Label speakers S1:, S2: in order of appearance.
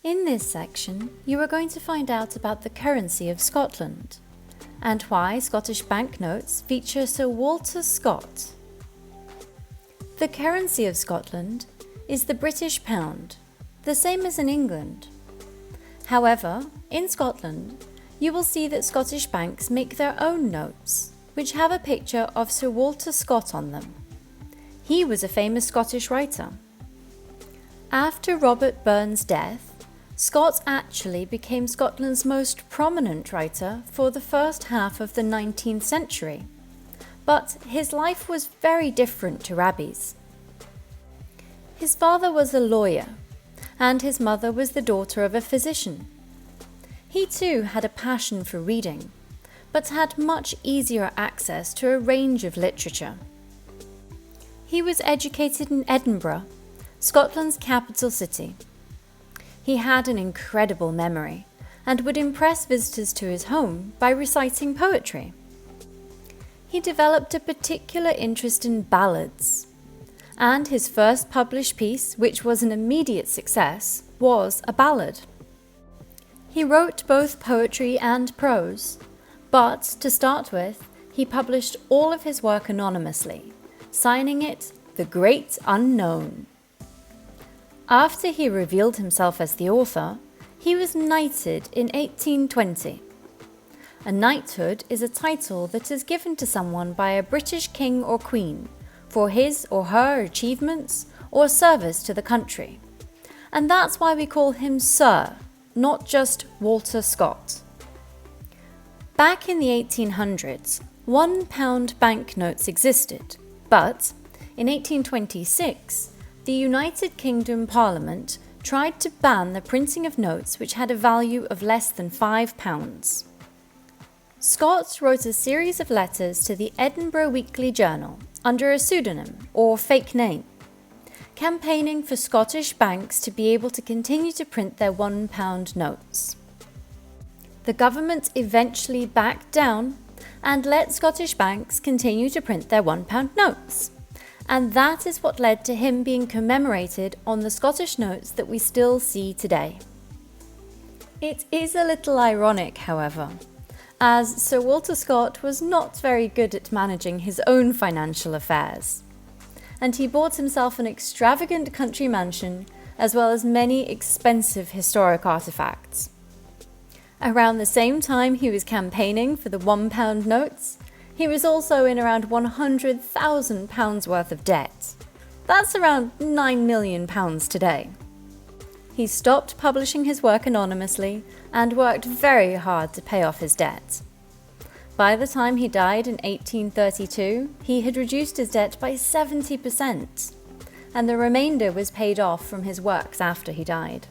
S1: In this section, you are going to find out about the currency of Scotland and why Scottish banknotes feature Sir Walter Scott. The currency of Scotland is the British pound, the same as in England. However, in Scotland, you will see that Scottish banks make their own notes, which have a picture of Sir Walter Scott on them. He was a famous Scottish writer. After Robert Burns' death, Scott actually became Scotland's most prominent writer for the first half of the 19th century, but his life was very different to Rabbie's. His father was a lawyer, and his mother was the daughter of a physician. He too had a passion for reading, but had much easier access to a range of literature. He was educated in Edinburgh, Scotland's capital city. He had an incredible memory and would impress visitors to his home by reciting poetry. He developed a particular interest in ballads, and his first published piece, which was an immediate success, was a ballad. He wrote both poetry and prose, but to start with, he published all of his work anonymously, signing it The Great Unknown. After he revealed himself as the author, he was knighted in 1820. A knighthood is a title that is given to someone by a British king or queen for his or her achievements or service to the country. And that's why we call him Sir, not just Walter Scott. Back in the 1800s, £1 banknotes existed, but in 1826, the United Kingdom Parliament tried to ban the printing of notes which had a value of less than £5. Scott wrote a series of letters to the Edinburgh Weekly Journal under a pseudonym or fake name, campaigning for Scottish banks to be able to continue to print their £1 notes. The government eventually backed down and let Scottish banks continue to print their £1 notes. And that is what led to him being commemorated on the Scottish notes that we still see today. It is a little ironic, however, as Sir Walter Scott was not very good at managing his own financial affairs, and he bought himself an extravagant country mansion as well as many expensive historic artifacts. Around the same time he was campaigning for the £1 notes, he was also in around £100,000 worth of debt. That's around £9 million today. He stopped publishing his work anonymously and worked very hard to pay off his debt. By the time he died in 1832, he had reduced his debt by 70%, and the remainder was paid off from his works after he died.